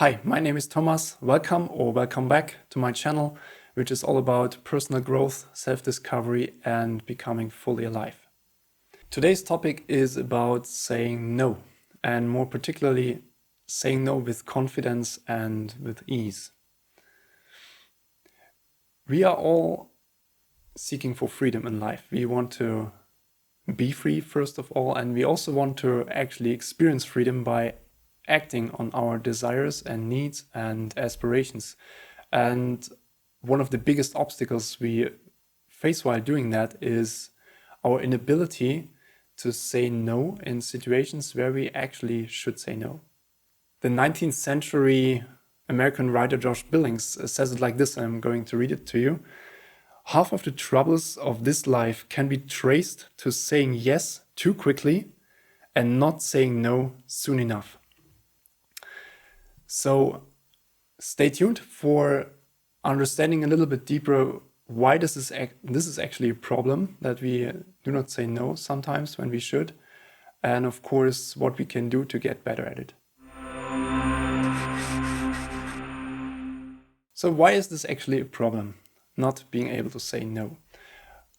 Hi, my name is Thomas. Welcome back to my channel, which is all about personal growth, self-discovery, and becoming fully alive. Today's topic is about saying no, and more particularly, saying no with confidence and with ease. We are all seeking for freedom in life. We want to be free, first of all, and we also want to actually experience freedom by acting on our desires and needs and aspirations. And one of the biggest obstacles we face while doing that is our inability to say no in situations where we actually should say no. The 19th century American writer Josh Billings says it like this. I'm going to read it to you. Half of the troubles of this life can be traced to saying yes too quickly and not saying no soon enough. So stay tuned for understanding a little bit deeper why this is actually a problem, that we do not say no sometimes when we should, and of course what we can do to get better at it. So why is this actually a problem, not being able to say no?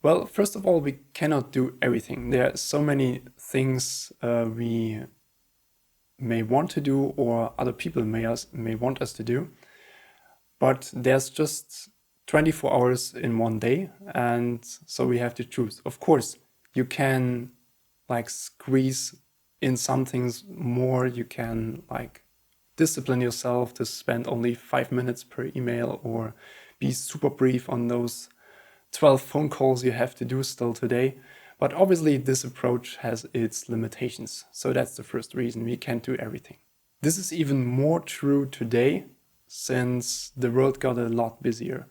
Well, first of all, we cannot do everything. There are so many things we may want to do, or other people may want us to do, but there's just 24 hours in one day, and so we have to choose. Of course, you can squeeze in some things more. You can discipline yourself to spend only 5 minutes per email, or be super brief on those 12 phone calls you have to do still today. But obviously this approach has its limitations. So that's the first reason: we can't do everything. This is even more true today, since the world got a lot busier.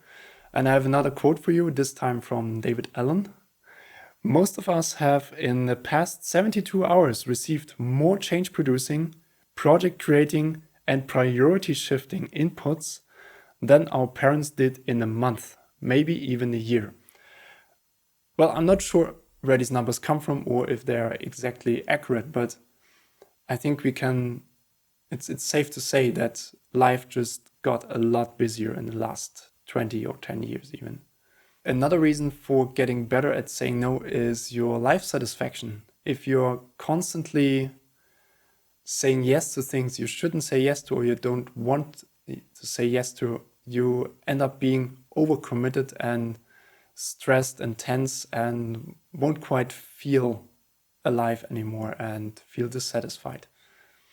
And I have another quote for you, this time from David Allen. Most of us have in the past 72 hours received more change producing, project creating, and priority shifting inputs than our parents did in a month, maybe even a year. Well, I'm not sure where these numbers come from or if they are exactly accurate, but I think it's safe to say that life just got a lot busier in the last 20 or 10 years even. Another reason for getting better at saying no is your life satisfaction. If you're constantly saying yes to things you shouldn't say yes to, or you don't want to say yes to, you end up being overcommitted and stressed and tense and won't quite feel alive anymore and feel dissatisfied.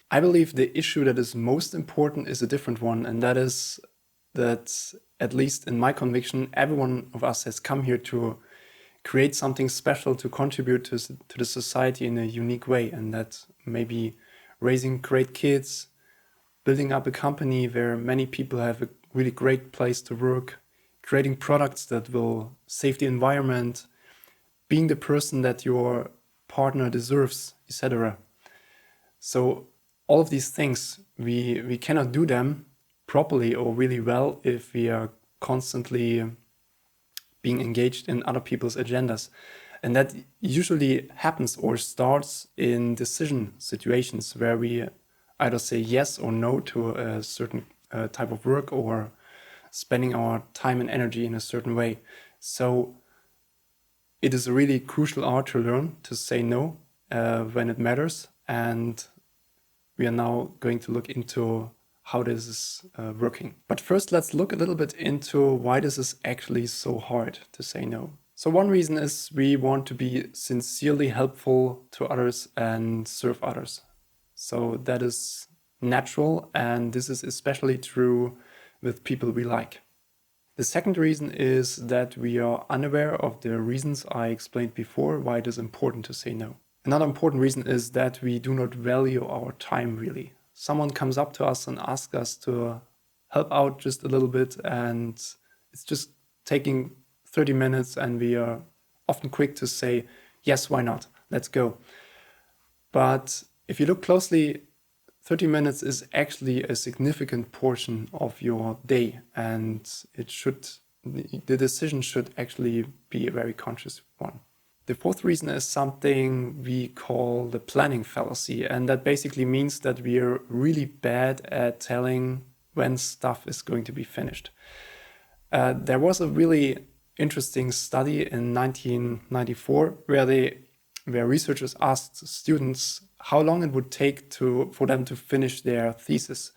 I believe the issue that is most important is a different one, and that is that, at least in my conviction, every one of us has come here to create something special, to contribute to the society in a unique way, and that maybe raising great kids, building up a company where many people have a really great place to work, creating products that will save the environment, being the person that your partner deserves, etc. So all of these things, we cannot do them properly or really well if we are constantly being engaged in other people's agendas. And that usually happens or starts in decision situations where we either say yes or no to a certain type of work, or spending our time and energy in a certain way. So it is a really crucial art to learn to say no when it matters. And we are now going to look into how this is working. But first, let's look a little bit into why this is actually so hard to say no. So one reason is we want to be sincerely helpful to others and serve others. So that is natural, and this is especially true with people we like. The second reason is that we are unaware of the reasons I explained before why it is important to say no. Another important reason is that we do not value our time really. Someone comes up to us and asks us to help out just a little bit, and it's just taking 30 minutes, and we are often quick to say, yes, why not? Let's go. But if you look closely, 30 minutes is actually a significant portion of your day, and the decision should actually be a very conscious one. The fourth reason is something we call the planning fallacy, and that basically means that we are really bad at telling when stuff is going to be finished. There was a really interesting study in 1994 where researchers asked students how long it would take for them to finish their thesis.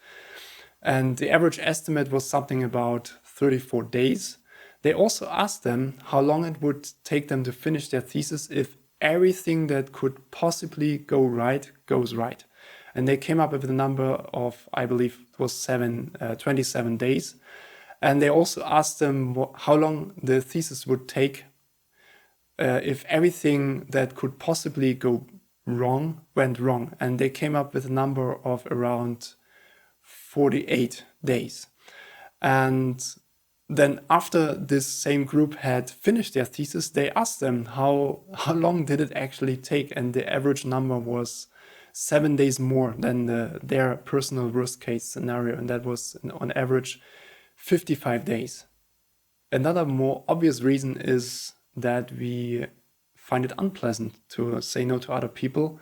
And the average estimate was something about 34 days. They also asked them how long it would take them to finish their thesis if everything that could possibly go right goes right. And they came up with a number of, I believe it was 27 days. And they also asked them how long the thesis would take if everything that could possibly go wrong went wrong. And they came up with a number of around 48 days. And then after this same group had finished their thesis, they asked them how long did it actually take? And the average number was 7 days more than their personal worst case scenario. And that was on average 55 days. Another more obvious reason is that we find it unpleasant to say no to other people.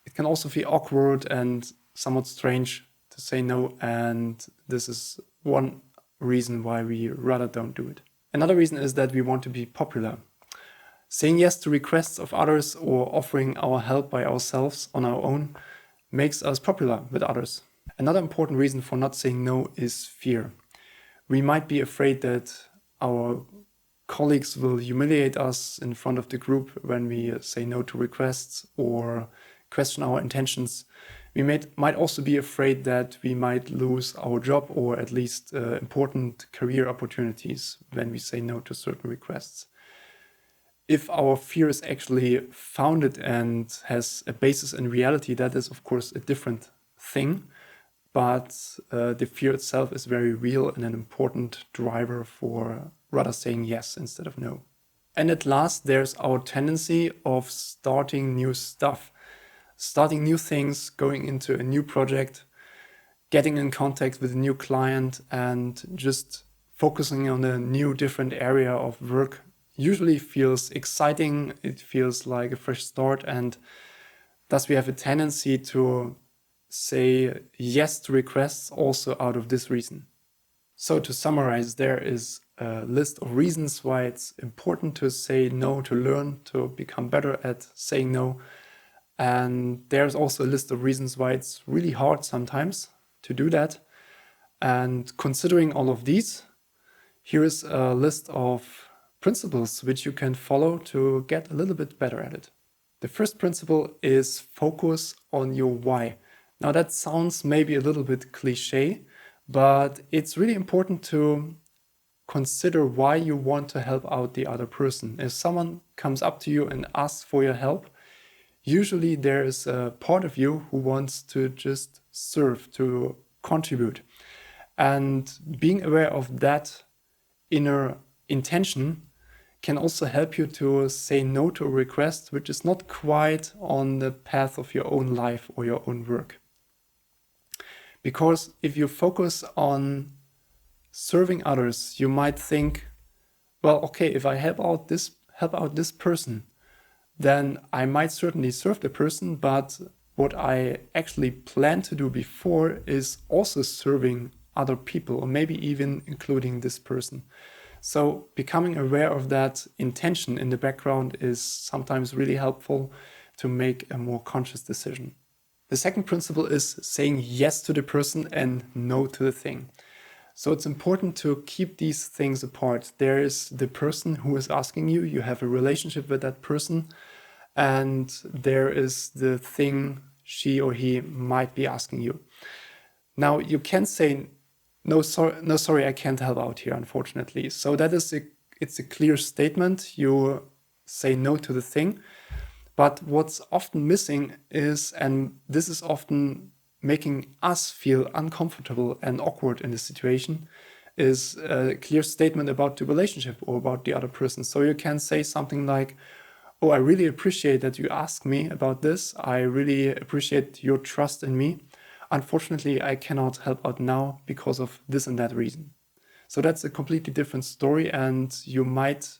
It can also feel awkward and somewhat strange to say no, and this is one reason why we rather don't do it. Another reason is that we want to be popular. Saying yes to requests of others or offering our help by ourselves on our own makes us popular with others. Another important reason for not saying no is fear. We might be afraid that our colleagues will humiliate us in front of the group when we say no to requests or question our intentions. We might also be afraid that we might lose our job or at least important career opportunities when we say no to certain requests. If our fear is actually founded and has a basis in reality, that is of course a different thing, but the fear itself is very real and an important driver for rather saying yes instead of no. And at last, there's our tendency of starting new stuff. Starting new things, going into a new project, getting in contact with a new client, and just focusing on a new, different area of work usually feels exciting. It feels like a fresh start, and thus we have a tendency to say yes to requests also out of this reason. So to summarize, there is a list of reasons why it's important to say no, to learn to become better at saying no. And there's also a list of reasons why it's really hard sometimes to do that. And considering all of these, here is a list of principles which you can follow to get a little bit better at it. The first principle is focus on your why. Now that sounds maybe a little bit cliche, but it's really important to consider why you want to help out the other person. If someone comes up to you and asks for your help, usually there is a part of you who wants to just serve, to contribute. And being aware of that inner intention can also help you to say no to a request which is not quite on the path of your own life or your own work. Because if you focus on serving others, you might think, well, okay, if I help out this person, then I might certainly serve the person, but what I actually planned to do before is also serving other people, or maybe even including this person. So becoming aware of that intention in the background is sometimes really helpful to make a more conscious decision. The second principle is saying yes to the person and no to the thing. So it's important to keep these things apart. There is the person who is asking you, you have a relationship with that person, and there is the thing she or he might be asking you. Now you can say, no, sorry, I can't help out here, unfortunately. So that is it's a clear statement. You say no to the thing. But what's often missing is, and this is often making us feel uncomfortable and awkward in the situation, is a clear statement about the relationship or about the other person. So you can say something like, oh, I really appreciate that you asked me about this. I really appreciate your trust in me. Unfortunately, I cannot help out now because of this and that reason. So that's a completely different story, and you might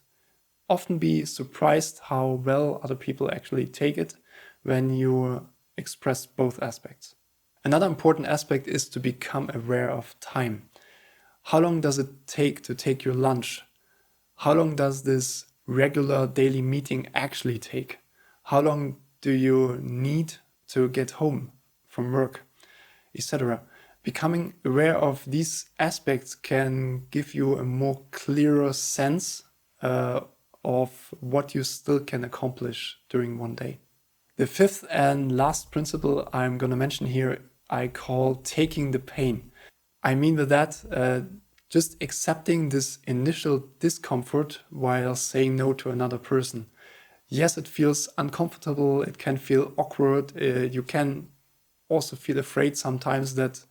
often be surprised how well other people actually take it when you express both aspects. Another important aspect is to become aware of time. How long does it take to take your lunch? How long does this regular daily meeting actually take? How long do you need to get home from work, etc.? Becoming aware of these aspects can give you a more clearer sense of what you still can accomplish during one day. The fifth and last principle I'm going to mention here, I call taking the pain. I mean with that, just accepting this initial discomfort while saying no to another person. Yes, it feels uncomfortable, it can feel awkward, you can also feel afraid sometimes that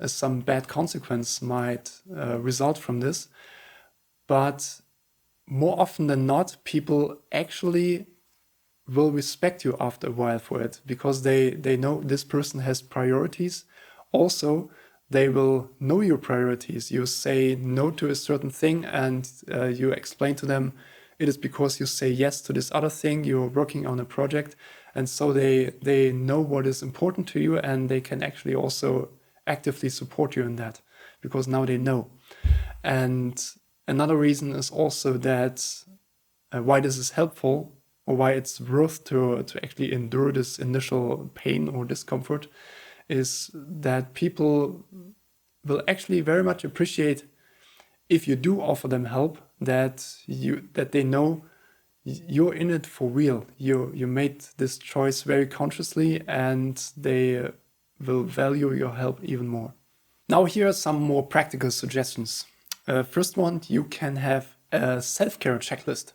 some bad consequence might result from this. But more often than not, people actually will respect you after a while for it, because they know this person has priorities. Also, they will know your priorities. You say no to a certain thing and you explain to them it is because you say yes to this other thing, you're working on a project. And so they know what is important to you, and they can actually also actively support you in that, because now they know. And another reason is also that why this is helpful, or why it's worth to actually endure this initial pain or discomfort, is that people will actually very much appreciate if you do offer them help, that they know you're in it for real. You made this choice very consciously, and they will value your help even more. Now here are some more practical suggestions. First one, you can have a self-care checklist.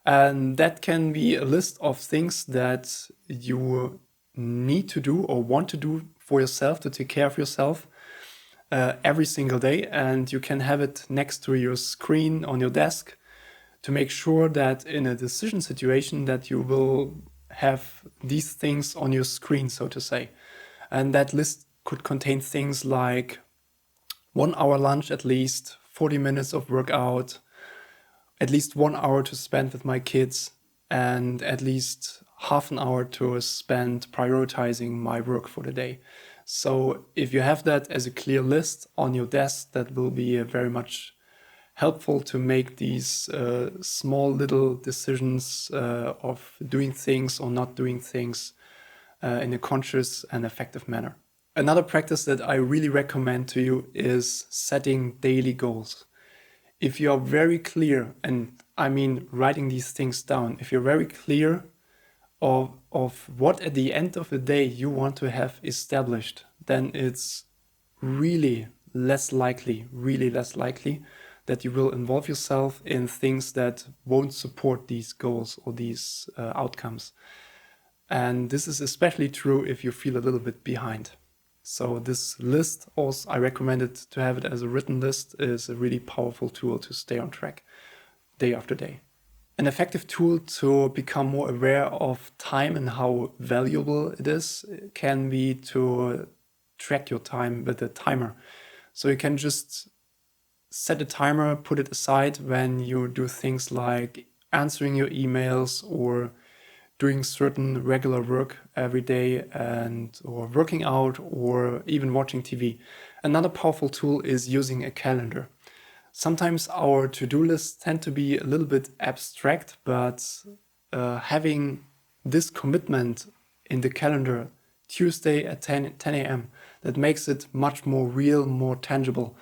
And that can be a list of things that you need to do or want to do for yourself to take care of yourself every single day. And you can have it next to your screen on your desk to make sure that in a decision situation that you will have these things on your screen, so to say. And that list could contain things like 1 hour lunch at least, 40 minutes of workout, at least 1 hour to spend with my kids, and at least half an hour to spend prioritizing my work for the day. So if you have that as a clear list on your desk, that will be very much helpful to make these small little decisions of doing things or not doing things in a conscious and effective manner. Another practice that I really recommend to you is setting daily goals. If you are very clear, and I mean writing these things down, if you're very clear of what at the end of the day you want to have established, then it's really less likely that you will involve yourself in things that won't support these goals or these outcomes. And this is especially true if you feel a little bit behind. So this list, also I recommend it to have it as a written list, is a really powerful tool to stay on track day after day. An effective tool to become more aware of time and how valuable it is can be to track your time with a timer. So you can just set a timer, put it aside when you do things like answering your emails or doing certain regular work every day, or working out, or even watching TV. Another powerful tool is using a calendar. Sometimes our to-do lists tend to be a little bit abstract, but having this commitment in the calendar Tuesday at 10 a.m., that makes it much more real, more tangible.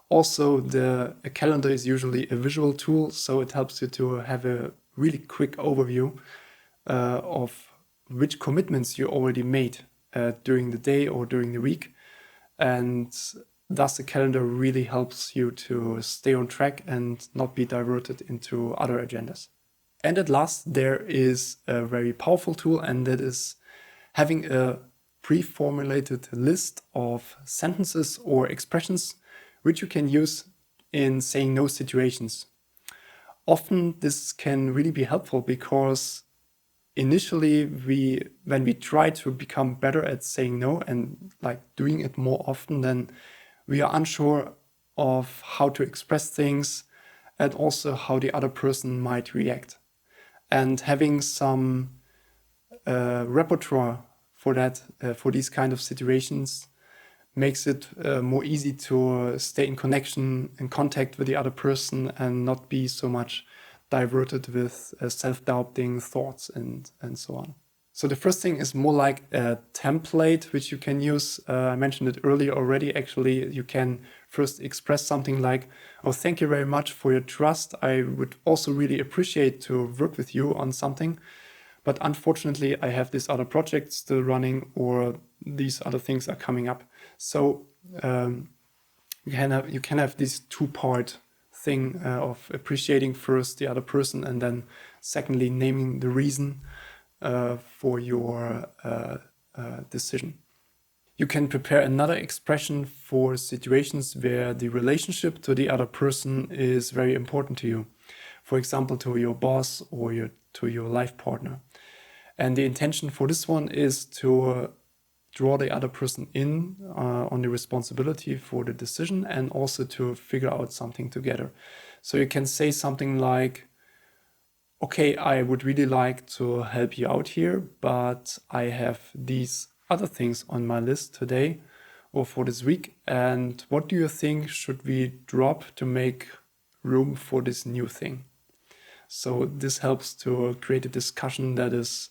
Also, a calendar is usually a visual tool, so it helps you to have a really quick overview of which commitments you already made during the day or during the week. And thus the calendar really helps you to stay on track and not be diverted into other agendas. And at last, there is a very powerful tool, and that is having a pre-formulated list of sentences or expressions which you can use in saying no situations. Often this can really be helpful because initially when we try to become better at saying no and like doing it more often, then we are unsure of how to express things and also how the other person might react. And having some repertoire for that, for these kind of situations, makes it more easy to stay in contact with the other person and not be so much diverted with self-doubting thoughts and so on. So the first thing is more like a template which you can use. I mentioned it earlier already. Actually, you can first express something like, oh, thank you very much for your trust. I would also really appreciate to work with you on something. But unfortunately, I have this other project still running, or these other things are coming up. So you can have this two-part thing of appreciating first the other person, and then secondly naming the reason for your decision. You can prepare another expression for situations where the relationship to the other person is very important to you. For example, to your boss or to your life partner. And the intention for this one is to draw the other person in on the responsibility for the decision, and also to figure out something together. So you can say something like, okay, I would really like to help you out here, but I have these other things on my list today or for this week. And what do you think should we drop to make room for this new thing? So this helps to create a discussion that is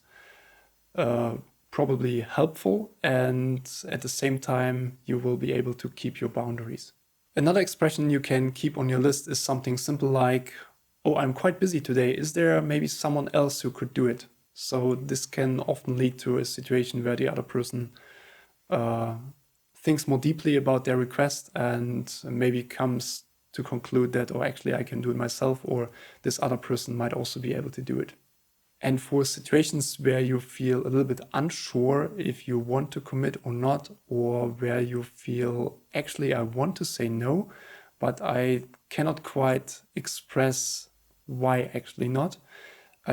probably helpful, and at the same time, you will be able to keep your boundaries. Another expression you can keep on your list is something simple like, oh, I'm quite busy today. Is there maybe someone else who could do it? So this can often lead to a situation where the other person thinks more deeply about their request and maybe comes to conclude that, oh, actually I can do it myself, or this other person might also be able to do it. And for situations where you feel a little bit unsure if you want to commit or not, or where you feel, actually I want to say no, but I cannot quite express why actually not,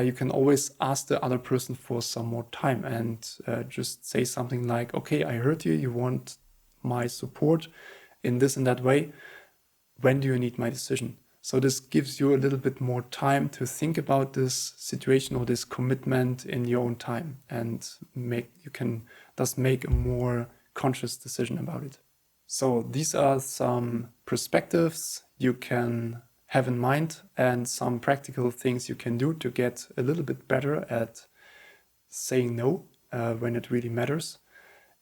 you can always ask the other person for some more time and just say something like, okay, I heard you, you want my support in this and that way. When do you need my decision? So this gives you a little bit more time to think about this situation or this commitment in your own time, and you can thus make a more conscious decision about it. So these are some perspectives you can have in mind and some practical things you can do to get a little bit better at saying no when it really matters.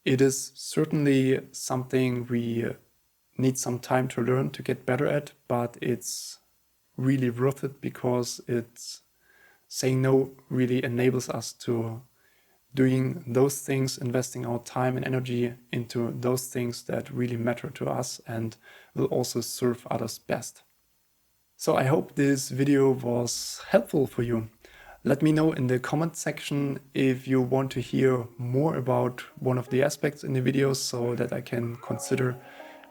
It is certainly something we need some time to learn to get better at, but it's really worth it because saying no really enables us to doing those things, investing our time and energy into those things that really matter to us and will also serve others best. So I hope this video was helpful for you. Let me know in the comment section if you want to hear more about one of the aspects in the videos, so that I can consider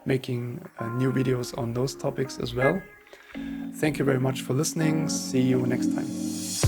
making new videos on those topics as well. Thank you very much for listening. See you next time.